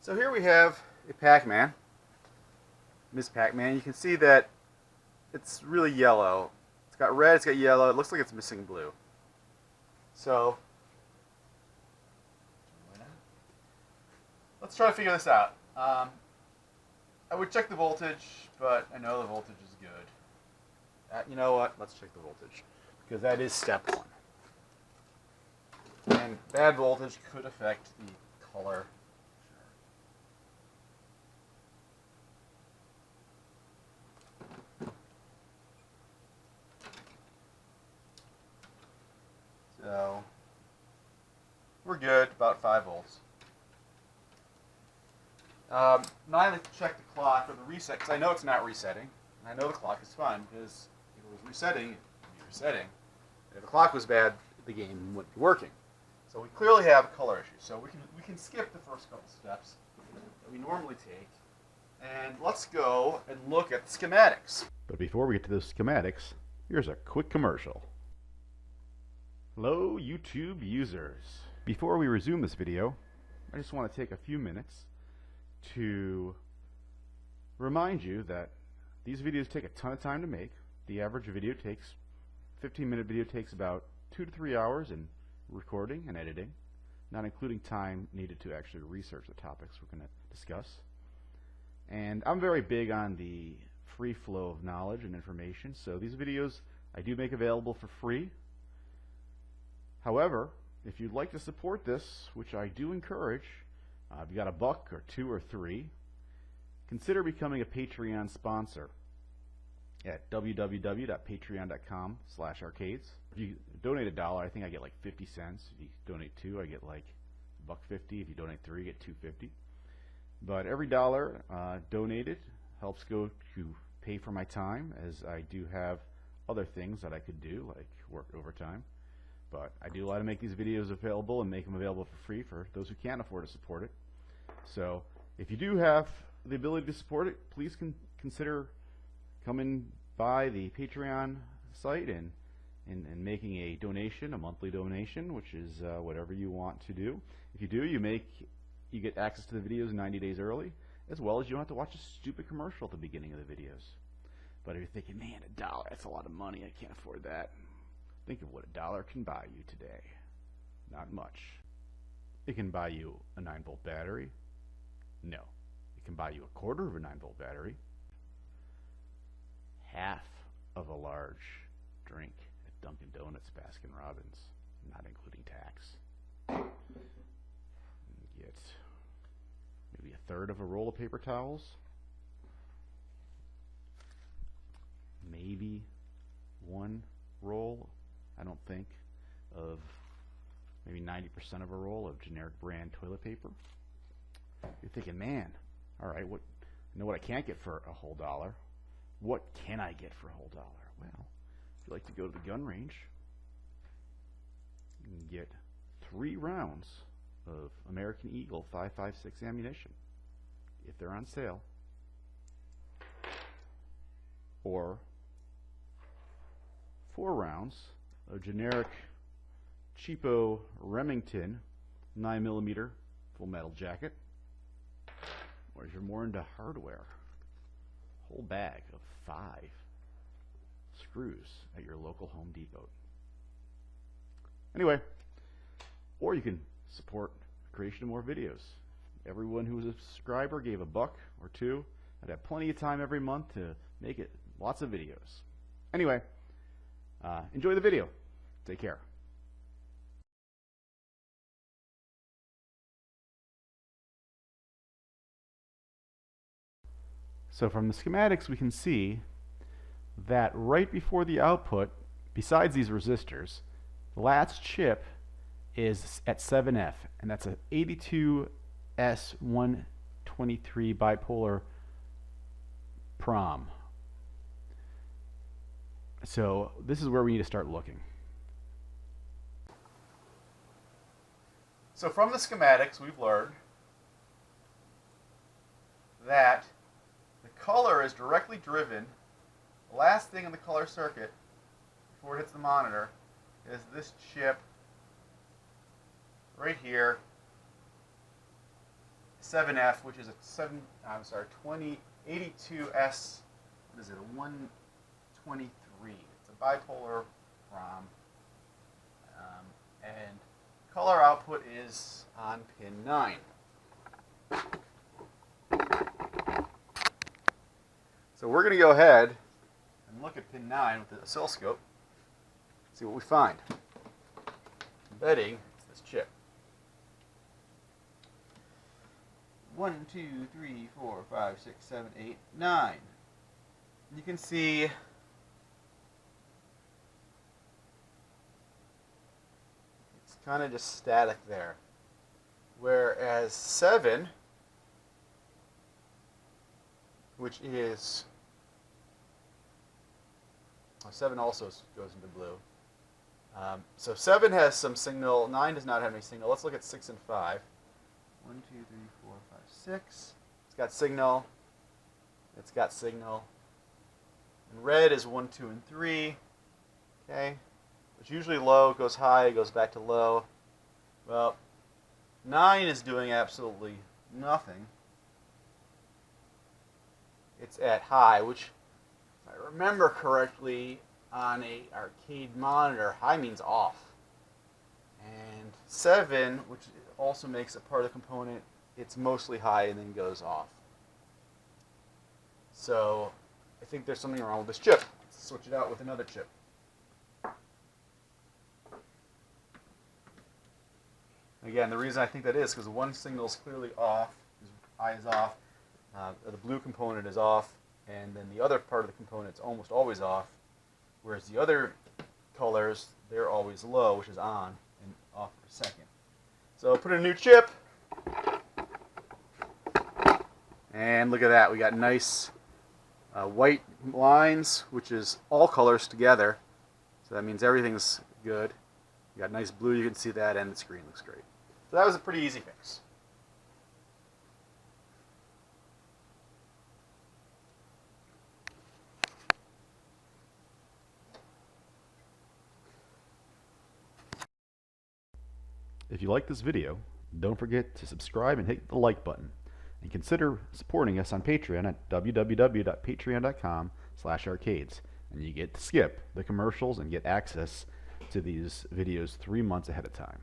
So here we have a Pacman, Ms. Pacman. You can see that it's really yellow. It's got red, it's got yellow, it looks like it's missing blue. So let's try to figure this out. I would check the voltage, but I know the voltage is good. You know what? Let's check the voltage, because that is step one. And bad voltage could affect the color. So we're good, about 5 volts. Now I like to check the clock or the reset, because I know it's not resetting. And I know the clock is fine, because if it was resetting, it would be resetting. If the clock was bad, the game wouldn't be working. So we clearly have a color issue. So we can skip the first couple steps that we normally take, and let's go and look at the schematics. But before we get to the schematics, here's a quick commercial. Hello, YouTube users. Before we resume this video, I just want to take a few minutes to remind you that these videos take a ton of time to make. The average video takes, 15-minute video takes about 2 to 3 hours in recording and editing, not including time needed to actually research the topics we're going to discuss. And I'm very big on the free flow of knowledge and information, so these videos I do make available for free. However, if you'd like to support this, which I do encourage, if you got $1 or $2 or $3, consider becoming a Patreon sponsor at www.patreon.com/arcades. If you donate $1, I think I get like 50 cents. If you donate 2, I get like $1.50. If you donate 3, you get $2.50. But every dollar donated helps go to pay for my time, as I do have other things that I could do, like work overtime. But I do like to make these videos available and make them available for free for those who can't afford to support it. So if you do have the ability to support it, please consider coming by the Patreon site and making a donation, a monthly donation, which is whatever you want to do. If you do, you get access to the videos 90 days early, as well as you don't have to watch a stupid commercial at the beginning of the videos. But if you're thinking, man, $1, that's a lot of money, I can't afford that. Think of what $1 can buy you today. Not much. It can buy you a 9-volt battery. No. It can buy you a quarter of a 9-volt battery. Half of a large drink at Dunkin' Donuts, Baskin Robbins, not including tax. Get maybe a third of a roll of paper towels. Maybe 1 roll, I don't think, of maybe 90% of a roll of generic brand toilet paper. You're thinking, man, all right, I know what I can't get for a whole $1. What can I get for a whole $1? Well, if you like to go to the gun range, you can get 3 rounds of American Eagle 5.56 ammunition, if they're on sale, or 4 rounds of generic cheapo Remington 9mm full metal jacket, or if you're more into hardware, whole bag of 5 screws at your local Home Depot. Anyway, or you can support the creation of more videos. Everyone who was a subscriber gave $1 or $2. I'd have plenty of time every month to make it lots of videos. Anyway, enjoy the video. Take care. So from the schematics, we can see that right before the output, besides these resistors, the last chip is at 7F, and that's a 82S123 bipolar PROM. So this is where we need to start looking. So from the schematics, we've learned that the color is directly driven. The last thing in the color circuit before it hits the monitor is this chip right here, 7F, which is a 2082S. What is it? A 123. It's a bipolar PROM, and color output is on pin 9. So we're going to go ahead and look at pin 9 with the oscilloscope, see what we find. Betting it's this chip. 1, 2, 3, 4, 5, 6, 7, 8, 9. You can see it's kind of just static there. Whereas 7, which is 7 also goes into blue. So 7 has some signal. 9 does not have any signal. Let's look at 6 and 5. 1, 2, 3, 4, 5, 6. It's got signal. It's got signal. And red is 1, 2, and 3. Okay. It's usually low, goes high, goes back to low. Well, 9 is doing absolutely nothing. It's at high, which, if I remember correctly, on a arcade monitor, high means off. And 7, which also makes it part of the component, it's mostly high and then goes off. So I think there's something wrong with this chip. Let's switch it out with another chip. Again, the reason I think that is because one signal is clearly off, I is off, the blue component is off, and then the other part of the component is almost always off, whereas the other colors, they're always low, which is on, and off for a second. So put in a new chip, and look at that. We got nice white lines, which is all colors together, so that means everything's good. You got nice blue, you can see that, and the screen looks great. So that was a pretty easy fix. If you like this video, don't forget to subscribe and hit the like button. And consider supporting us on Patreon at www.patreon.com/arcades. And you get to skip the commercials and get access to these videos 3 months ahead of time.